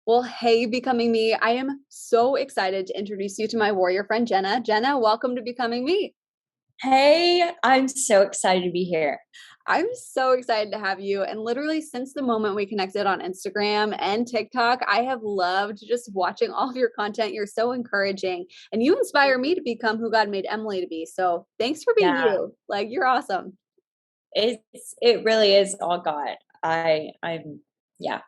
Well, hey, Becoming Me. I am so excited to introduce you to my warrior friend, Jenna. Jenna, welcome to Becoming Me. Hey, I'm so excited to be here. I'm so excited to have you. And literally, since the moment we connected on Instagram and TikTok, I have loved just watching all of your content. You're so encouraging and you inspire me to become who God made Emily to be. So thanks for being Yeah, you. Like, you're awesome. it really is all God. I'm yeah.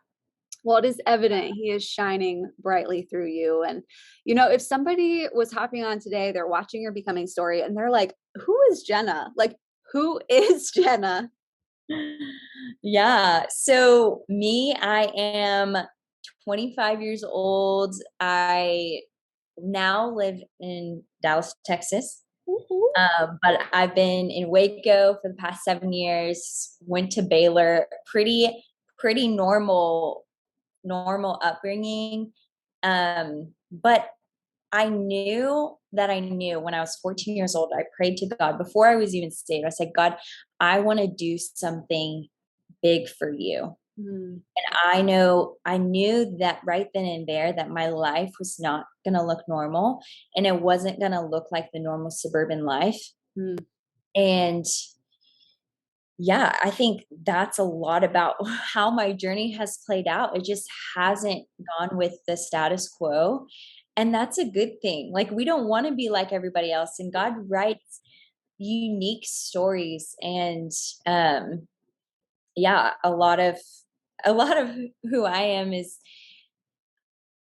Well, it is evident he is shining brightly through you. And, if somebody was hopping on today, they're watching your becoming story and they're like, who is Jenna? Like, who is Jenna? Yeah. So me, I am 25 years old. I now live in Dallas, Texas. Woo-hoo. But I've been in Waco for the past 7 years, went to Baylor, pretty normal upbringing. But I knew when I was 14 years old, I prayed to God before I was even saved. I said, God, I want to do something big for you. Mm, And I knew that right then and there that my life was not going to look normal and it wasn't going to look like the normal suburban life. mm, And yeah, I think that's a lot about how my journey has played out. It just hasn't gone with the status quo. And that's a good thing. Like, we don't want to be like everybody else. And God writes unique stories. And yeah, a lot of who I am is,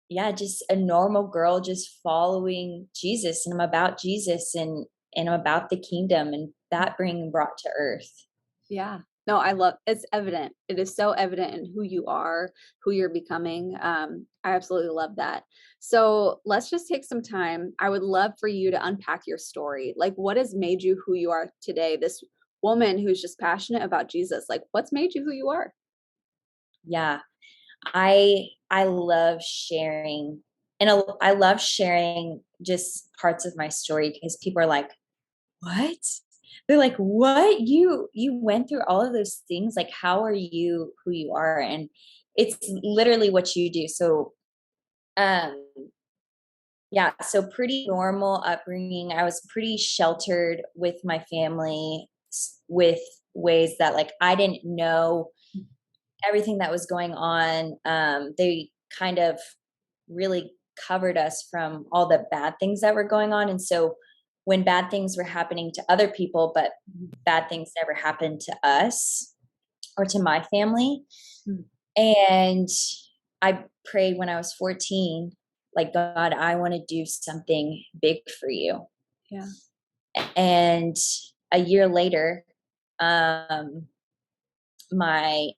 yeah, just a normal girl just following Jesus. And I'm about Jesus and I'm about the kingdom and that being brought to earth. yeah. No, I love it's evident. It is so evident in who you are, who you're becoming. I absolutely love that. So let's just take some time. I would love for you to unpack your story. Like, what has made you who you are today? This woman who's just passionate about Jesus. Like, what's made you who you are? Yeah. I love sharing, and I love sharing just parts of my story because people are like, "What?" They're like, "What? You went through all of those things? Like, how are you who you are?" And it's literally what you do. So, um, yeah, so pretty normal upbringing. I was pretty sheltered with my family, with ways that like I didn't know everything that was going on. They kind of really covered us from all the bad things that were going on. And so when bad things were happening to other people, but bad things never happened to us or to my family. Mm, And I prayed when I was 14, like, God, I want to do something big for you. yeah. And a year later, um, my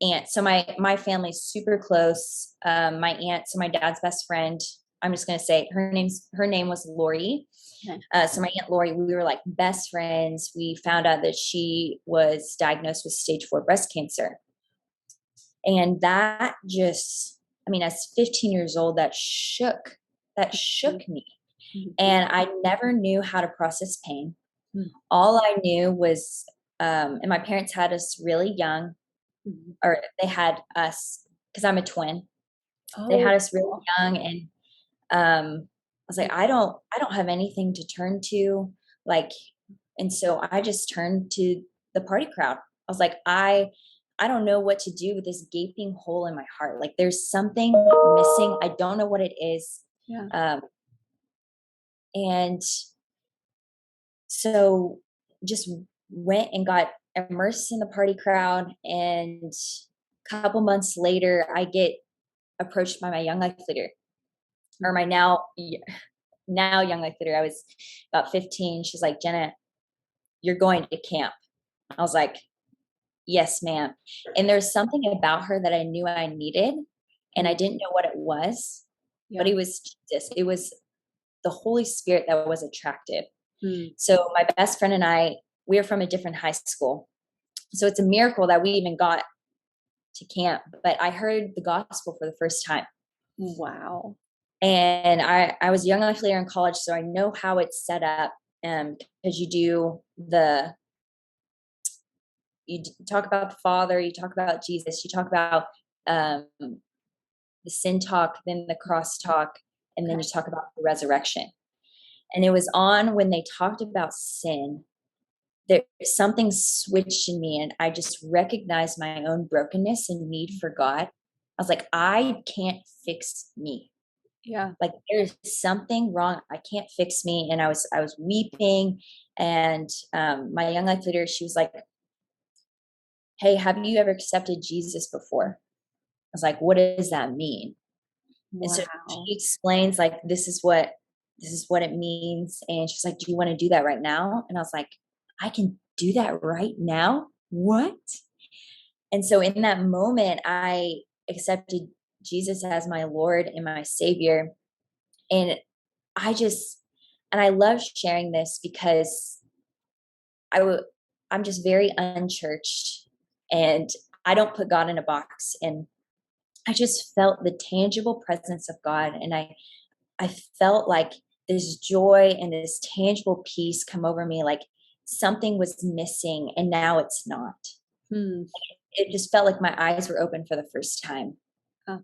aunt, so my family's super close. My aunt, so my dad's best friend, I'm just gonna say her name was Lori. Okay. So my aunt Lori, we were like best friends. We found out that she was diagnosed with stage 4 breast cancer. And that just, I mean, as 15 years old, that Mhm, shook me. mhm, And I never knew how to process pain. mm, All I knew was, and my parents had us really young, mhm. or they had us because I'm a twin. They Oh, had us really cool. young, and I was like, I don't have anything to turn to, like, and so I just turned to the party crowd. I was like, I don't know what to do with this gaping hole in my heart. Like, there's something missing. I don't know what it is. Yeah. Um, and so just went and got immersed in the party crowd, and a couple months later I get approached by my young life leader, or Mm, my now young life leader. I was about 15. She's like, Jenna, you're going to camp. I was like, yes, ma'am. And there's something about her that I knew I needed, and I mm, didn't know what it was, but yeah. it was Jesus. It was the Holy Spirit that was attractive. Mm, So my best friend and I, we are from a different high school. So it's a miracle that we even got to camp. But I heard the gospel for the first time. wow. And I was a young life leader in college, so I know how it's set up. Because you talk about the Father, you talk about Jesus, you talk about um, the sin talk, then the cross talk, and then you Okay. talk about the resurrection. And it was on when they talked about sin, there something switched in me, and I just recognized my own brokenness and need for God. I was like, I can't fix me. Yeah. Like there's something wrong. I can't fix me. And I was weeping. And my young life leader, she was like, hey, have you ever accepted Jesus before? I was like, what does that mean? And so she Wow. explains like this is what it means. And she's like, do you want to do that right now? And I was like, I can do that right now? What? And so in that moment, I accepted Jesus as my Lord and my Savior. And I just, and I love sharing this because I'm just very unchurched, and I don't put God in a box. And I just felt the tangible presence of God. And I felt like this joy and this tangible peace come over me, like something was missing and now it's not. Hmm. It just felt like my eyes were open for the first time. Oh,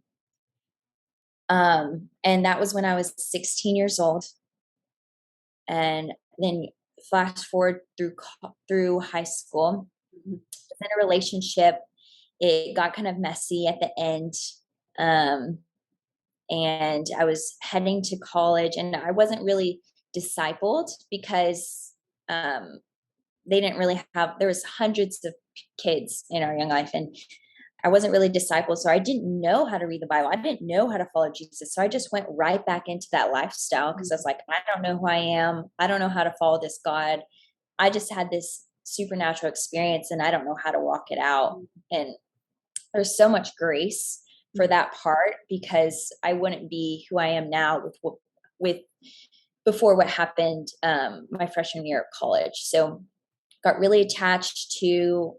And that was when I was 16 years old. And then flash forward through high school, mhm. was in a relationship. It got kind of messy at the end. Um, and I was heading to college, and I wasn't really discipled because they didn't really have, there was hundreds of kids in our young life, and I wasn't really discipled. So I didn't know how to read the Bible. I didn't know how to follow Jesus. So I just went right back into that lifestyle because I was like, I don't know who I am. I don't know how to follow this God. I just had this supernatural experience and I don't know how to walk it out. And there's so much grace for that part because I wouldn't be who I am now with before what happened my freshman year of college. So got really attached to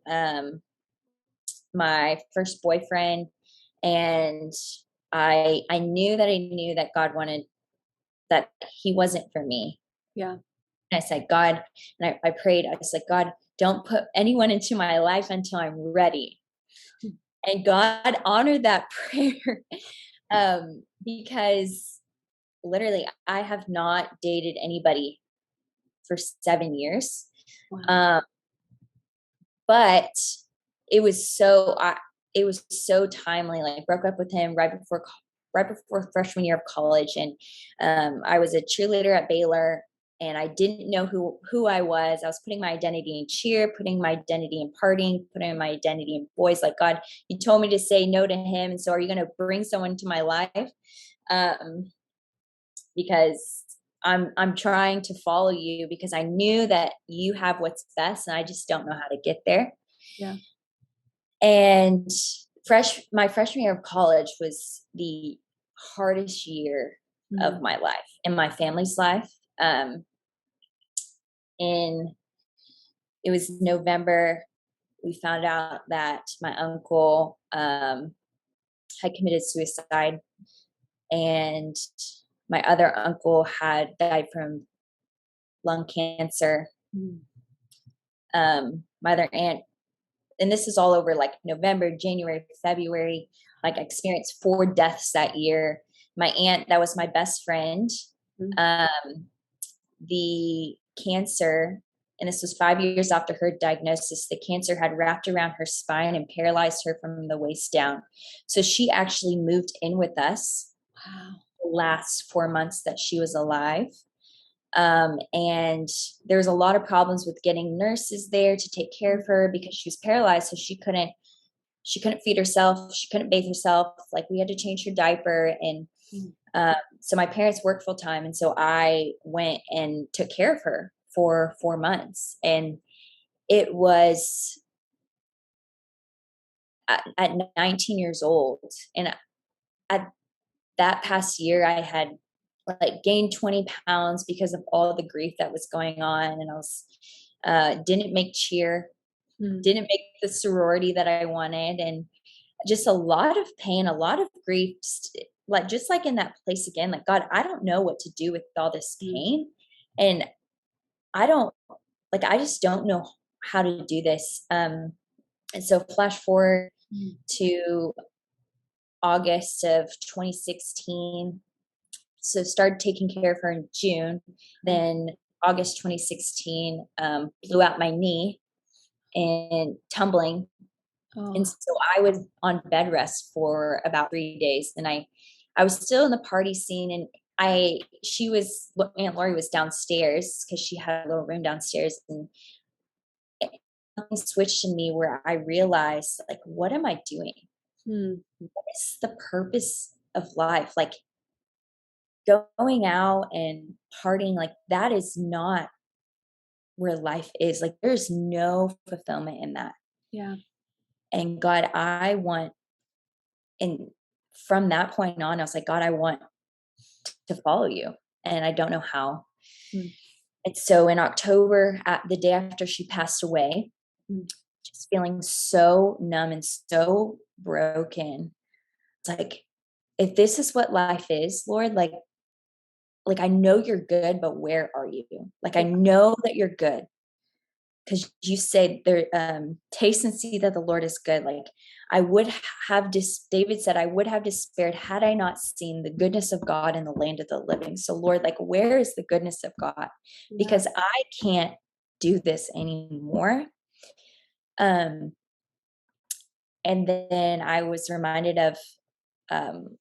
my first boyfriend, and I knew that I knew that God wanted, that he wasn't for me. Yeah. And I said, God, and I prayed, I was like, God, don't put anyone into my life until I'm ready. And God honored that prayer because literally I have not dated anybody for 7 years. Wow. Um, but it was so it was so timely. Like broke up with him right before freshman year of college, and I was a cheerleader at Baylor, and I didn't know who I was. I was putting my identity in cheer, putting my identity in partying, putting my identity in boys. Like, God, you told me to say no to him, and so are you going to bring someone to my life? Um, because I'm trying to follow you because I knew that you have what's best, and I just don't know how to get there. Yeah. And my freshman year of college was the hardest year of Mm. my life and my family's life. In It was November. We found out that my uncle had committed suicide, and my other uncle had died from lung cancer. Mm. My other aunt, and this is all over like November, January, February, like I experienced 4 deaths that year. My aunt, that was my best friend, Mm. um, the cancer, and this was 5 years after her diagnosis, the cancer had wrapped around her spine and paralyzed her from the waist down. So she actually moved in with us Wow. the last 4 months that she was alive. And there was a lot of problems with getting nurses there to take care of her because she was paralyzed. So she couldn't feed herself. She couldn't bathe herself. Like we had to change her diaper. And Mm. so my parents worked full time. And so I went and took care of her for 4 months. And it was at 19 years old. And at that past year, I had like gained 20 pounds because of all the grief that was going on. And I was, didn't make cheer, Mm. didn't make the sorority that I wanted. And just a lot of pain, a lot of grief, like just like in that place again, like, God, I don't know what to do with all this Mm. pain. And I don't, like, I just don't know how to do this. And so flash forward Mm. to August of 2016. So started taking care of her in June. Then August 2016, blew out my knee and tumbling. And Oh, so I was on bed rest for about 3 days. And I was still in the party scene, and Aunt Lori was downstairs because she had a little room downstairs, and something switched in me where I realized, like, what am I doing? hmm. What is the purpose of life? Like, going out and partying, like, that is not where life is. Like, there's no fulfillment in that. Yeah. And God, and from that point on, I was like, God, I want to follow you. And I don't know how. Mm, And so in October, at the day after she passed away, mm. just feeling so numb and so broken. It's like, if this is what life is, Lord, like I know you're good, but where are you? Like, I Yeah. know that you're good, because you say there, taste and see that the Lord is good. Like, I would David said, I would have despaired had I not seen the goodness of God in the land of the living. So Lord, like, where is the goodness of God? Yeah. Because I can't do this anymore. Um, and then I was reminded of, um,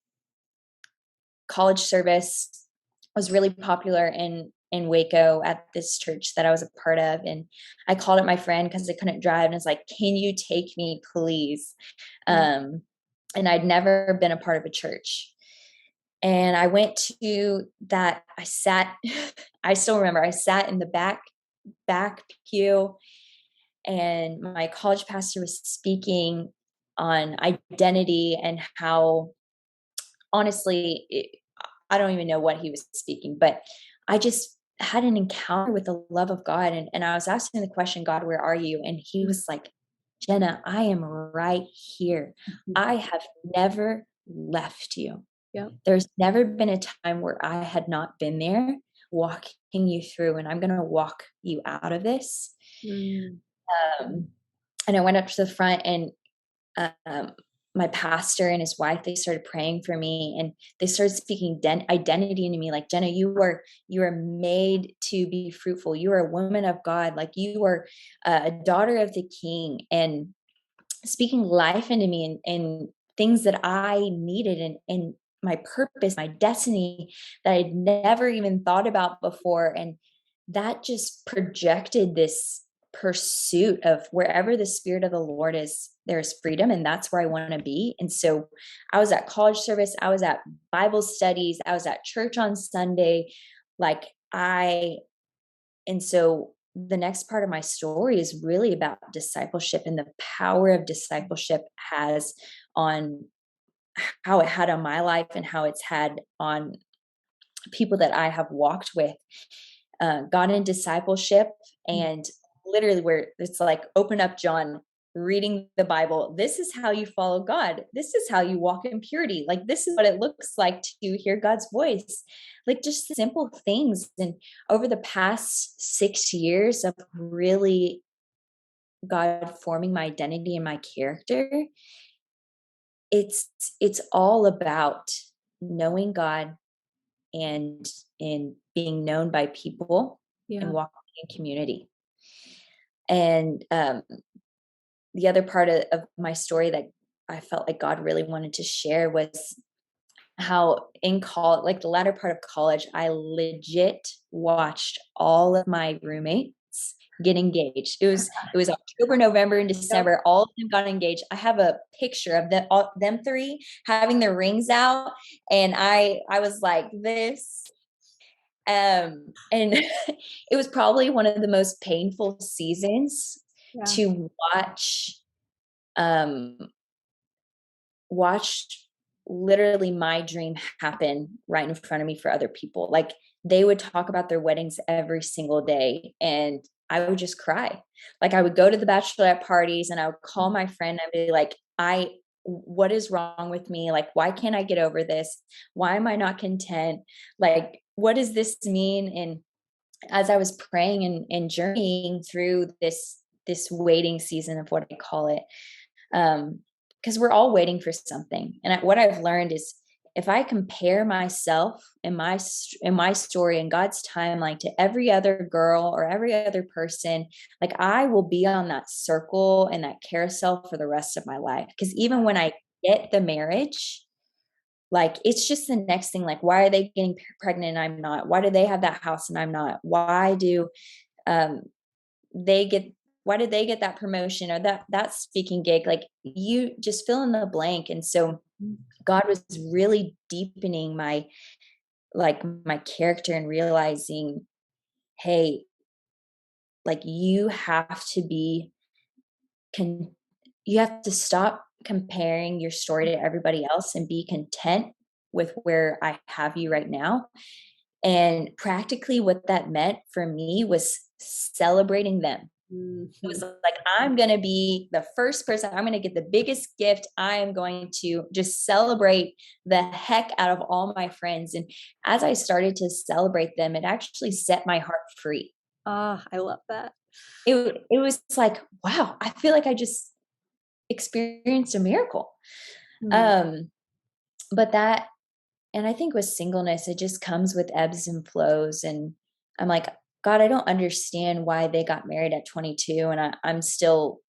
college service was really popular in Waco at this church that I was a part of. And I called up my friend because I couldn't drive, and I was like, can you take me, please? Mm, And I'd never been a part of a church. And I went to that. I sat, I still remember, I sat in the back pew, and my college pastor was speaking on identity and how, honestly, I don't even know what he was speaking, but I just had an encounter with the love of God. And I was asking the question, God, where are you? And he mm, was like, Jenna, I am right here. mhm. I have never left you. Yep. There's never been a time where I had not been there walking you through, and I'm going to walk you out of this. Mm, Um, and I went up to the front, and um, my pastor and his wife, they started praying for me, and they started speaking identity into me. Like, Jenna, you are made to be fruitful. You are a woman of God. Like, you are a daughter of the King, and speaking life into me, and things that I needed, and my purpose, my destiny that I'd never even thought about before. And that just projected this pursuit of wherever the Spirit of the Lord is, there's freedom, and that's where I want to be. And so I was at college service, I was at Bible studies, I was at church on Sunday. Like, and so the next part of my story is really about discipleship, and the power of discipleship has on how it had on my life and how it's had on people that I have walked with. Gone in discipleship, mm. and literally, where it's like, open up John, reading the Bible. This is how you follow God. This is how you walk in purity. Like, this is what it looks like to hear God's voice. Like, just simple things. And over the past 6 years of really God forming my identity and my character, it's it's all about knowing God, and being known by people, and Yeah. walking in community. And the other part of my story that I felt like God really wanted to share was how in college, like the latter part of college, I legit watched all of my roommates get engaged. It was October, November, and Yep. December. All of them got engaged. I have a picture of them three having their rings out, and I was like this. And it was probably one of the most painful seasons Yeah. to um watch literally my dream happen right in front of me for other people. Like, they would talk about their weddings every single day, and I would just cry. Like, I would go to the bachelorette parties, and I would call my friend and be like, what is wrong with me? Like, why can't I get over this? Why am I not content? Like, what does this mean? And as I was praying and journeying through this waiting season of what I call it, um, because we're all waiting for something. And what I've learned is if I compare myself and my story and God's timeline to every other girl or every other person, like I will be on that circle and that carousel for the rest of my life. Because even when I get the marriage, like it's just the next thing. Like, why are they getting pregnant and I'm not? Why do they have that house and I'm not? Why do um they get why did they get that promotion or that speaking gig? Like you just fill in the blank. And so God was really deepening my character and realizing, hey, like con- you have to stop comparing your story to everybody else and be content with where I have you right now. And practically what that meant for me was celebrating them. It was Mhm. like, I'm going to be the first person. I'm going to get the biggest gift. I am going to just celebrate the heck out of all my friends. And as I started to celebrate them, it actually set my heart free. Ah, I love that. It was like, wow, I feel like I just experienced a miracle. Mm, Um, but that, and I think with singleness, it just comes with ebbs and flows. And I'm like, God, I don't understand why they got married at 22 and I'm still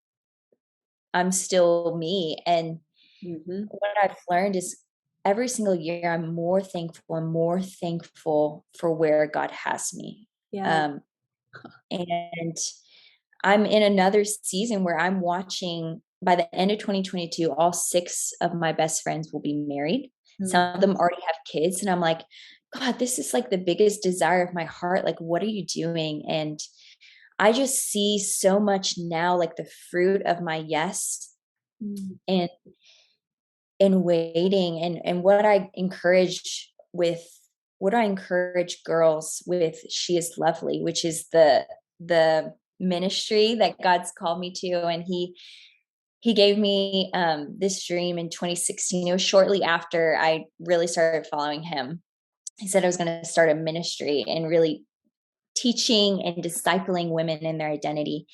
me. And mhm. what I've learned is every single year I'm more thankful for where God has me. Yeah. Um, and I'm in another season where I'm watching by the end of 2022, all 6 of my best friends will be married. Mm, Some of them already have kids. And I'm like, God, this is like the biggest desire of my heart. Like, what are you doing? And I just see so much now, like the fruit of my yes mm, and waiting. And what I encourage girls with She Is Lovely, which is the ministry that God's called me to. And he gave me this dream in 2016. It was shortly after I really started following him. He said I was going to start a ministry and really teaching and discipling women in their identity.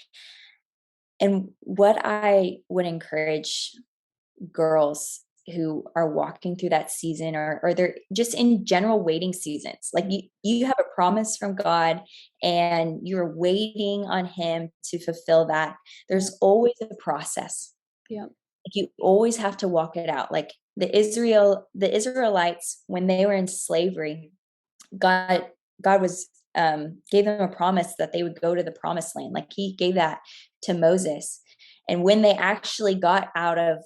And what I would encourage girls who are walking through that season, or they're just in general waiting seasons, like you have a promise from God and you're waiting on him to fulfill that. yeah, There's always a process. yeah. Like, you always have to walk it out. Like the Israelites, when they were in slavery, God was gave them a promise that they would go to the promised land. Like he gave that to Moses. And when they actually got out of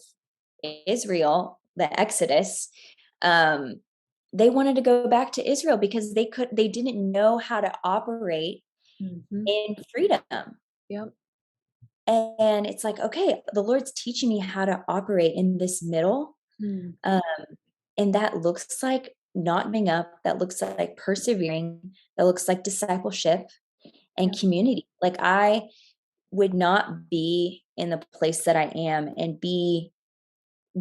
Israel, the Exodus, um, they wanted to go back to Israel because they didn't know how to operate Mhm. in freedom. Yep. And it's like, okay, the Lord's teaching me how to operate in this middle. Mm, Um, and that looks like not giving up, that looks like persevering, that looks like discipleship and yeah. community. Like I would not be in the place that I am and be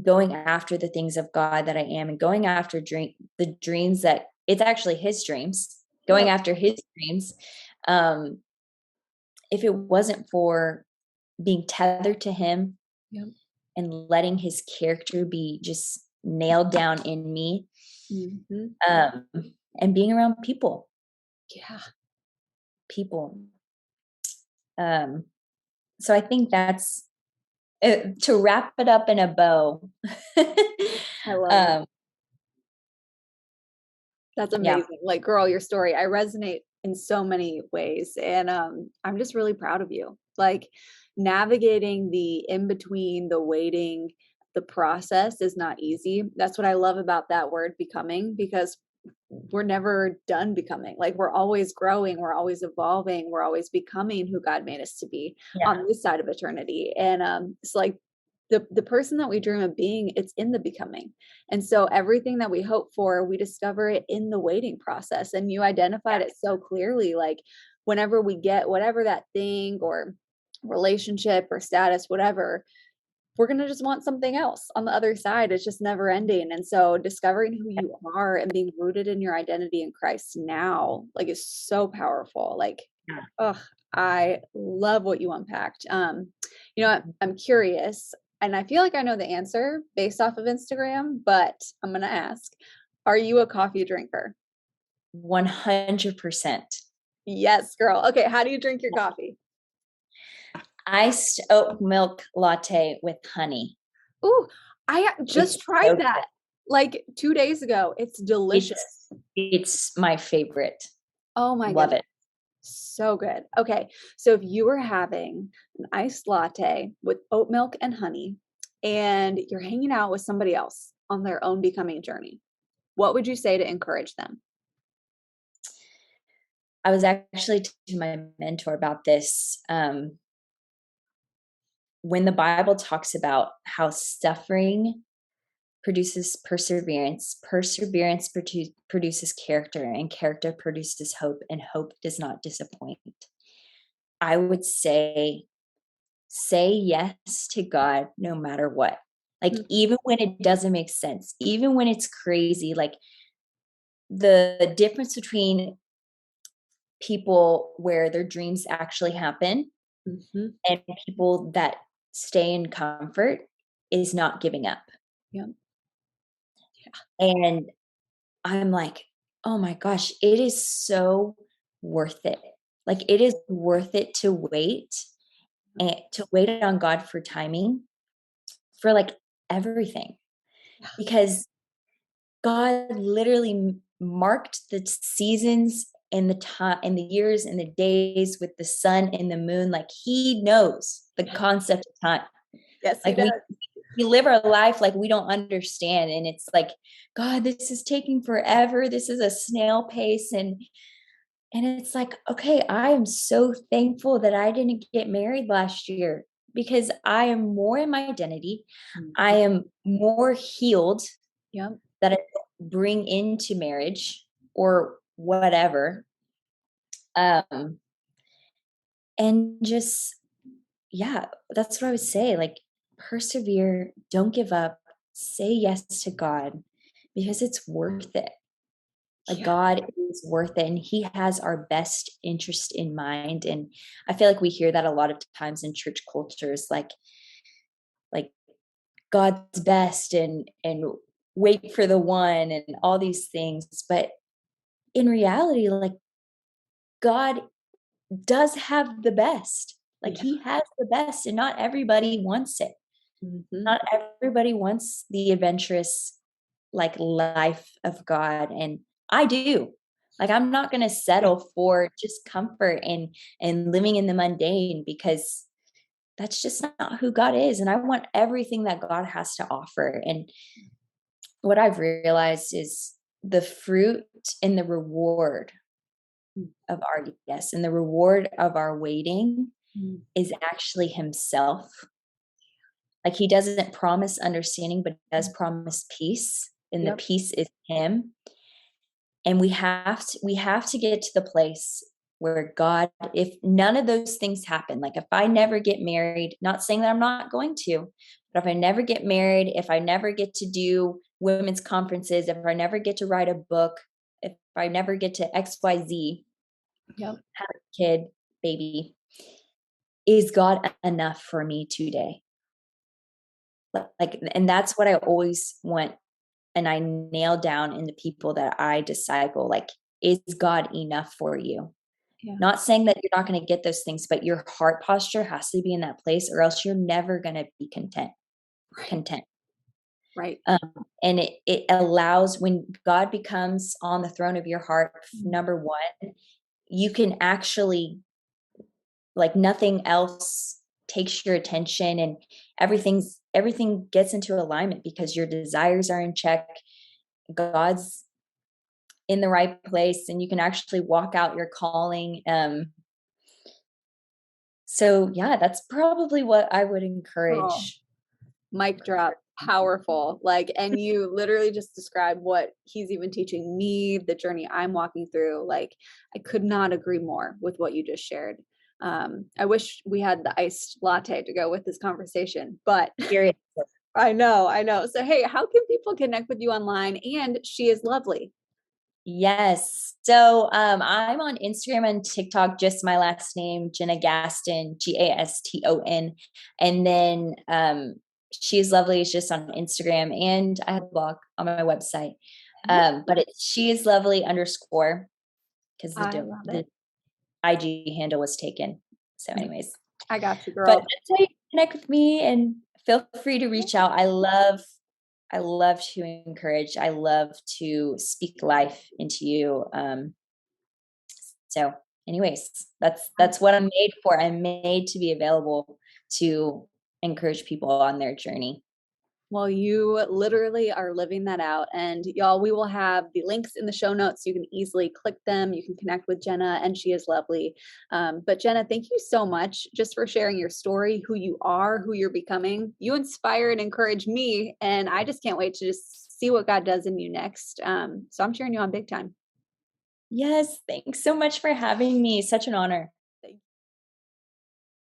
going after the things of God that I am and going after the dreams that it's actually his dreams, going Yep. after his dreams. Um, if it wasn't for being tethered to him Yep. and letting his character be just nailed down in me, Mhm. um, and being around Yeah. people. Um, so I think that's to wrap it up in a bow. I love it. um, That's yeah, amazing. Like, girl, your story, I resonate in so many ways. And I'm just really proud of you. Like, navigating the in between, the waiting, the process is not easy. That's what I love about that word becoming, because we're never done becoming. Like, we're always growing, we're always evolving, we're always becoming who God made us to be yeah, on this side of eternity. And it's like the person that we dream of being, it's in the becoming. And so everything that we hope for, we discover it in the waiting process. And you identified it so clearly. Like, whenever we get whatever that thing or relationship or status, whatever, we're going to just want something else on the other side. It's just never ending. And so discovering who you are and being rooted in your identity in Christ now, like, is so powerful. Like, yeah. oh, I love what you unpacked. I'm curious. and I feel like I know the answer based off of Instagram, but I'm gonna ask, are you a coffee drinker? 100%. Yes, girl. Okay, how do you drink your coffee? Iced oat milk latte with honey. Ooh, I It's just tried so good. that like 2 days ago. It's It's delicious. it's my favorite. Oh my Love goodness. it. So good. Okay, so if you were having an iced latte with oat milk and honey, and you're hanging out with somebody else on their own becoming journey, what would you say to encourage them? I was actually to my mentor about this. When the Bible talks about how suffering produces perseverance, perseverance produces character, and character produces hope, and hope does not disappoint. I would say yes to God no matter what. Like, Mm, even when it doesn't make sense, even when it's crazy, like the difference between people where their dreams actually happen mhm. and people that stay in comfort is not giving up. Yep. And I'm like, oh my gosh, it is so worth it. Like, it is worth it to wait and to wait on God for timing for like everything, Yeah. because God literally marked the seasons and the time and the years and the days with the sun and the moon. Like, he knows the concept of time. Yes, he Like, does. we live our life like we don't understand, and it's like, God, this is taking forever. This is a snail pace. And it's like, okay, I am so thankful that I didn't get married last year, because I am more in my identity. I Mhm. am more healed Yep. that I don't bring into marriage or whatever. Um, and just, yeah, that's what I would say. Like, persevere, don't give up, say yes to God, because it's worth it. Like, Yeah. God is worth it, and He has our best interest in mind. And I feel like we hear that a lot of times in church cultures, like God's best, and wait for the one and all these things. But in reality, like, God does have the best. Like, Yeah. He has the best, and not everybody wants it. Mhm. Not everybody wants the adventurous, like, life of God, and I do. Like, I'm not gonna Yeah. settle for just comfort and living in the mundane, because that's just not who God is, and I want everything that God has to offer. And what I've realized is the fruit and the reward Mm, of our yes, and the reward of our waiting mm. is actually Himself. Like, He doesn't promise understanding, but does promise peace, and the Yep. peace is Him. And we have to get to the place where God, if none of those things happen, like if I never get married, not saying that I'm not going to, but if I never get married, if I never get to do women's conferences, if I never get to write a book, if I never get to XYZ, Yep. have a kid, baby, is God enough for me today? Like, and that's what I always want, and I nail down in the people that I disciple. Like, is God enough for you? Yeah. Not saying that you're not going to get those things, but your heart posture has to be in that place, or else you're never going to be content. Right. Content. Right. Um, and it allows, when God becomes on the throne of your heart, Mm. number one, you can actually, like, nothing else takes your attention, and everything gets into alignment because your desires are in check. God's in the right place, and you can actually walk out your calling. So yeah, that's probably what I would Oh, encourage. mic drop. Powerful. Like, and you literally just described what he's even teaching me, the journey I'm walking through. Like, I could not agree more with what you just shared. I wish we had the iced latte to go with this conversation, but Seriously. I know, I know. So, hey, how can people connect with you online? And she is lovely. Yes. So I'm on Instagram and TikTok, just my last name, Jenna Gaston, Gaston. And then she's lovely. It's just on Instagram, and I have a blog on my website. Okay. But it's she is lovely underscore, because I love the it. IG handle was taken. So, anyways, I got you, but girl. that's how you connect with me, and feel free to reach out. I love to encourage. I love to speak life into you. So, anyways, that's what I'm made for. I'm made to be available to encourage people on their journey. Well, you literally are living that out. And y'all, we will have the links in the show notes. You can easily click them. You can connect with Jenna, and she is lovely. But Jenna, thank you so much just for sharing your story, who you are, who you're becoming. You inspire and encourage me. And I just can't wait to just see what God does in you next. So I'm cheering you on big time. Yes, thanks so much for having me. Such an honor.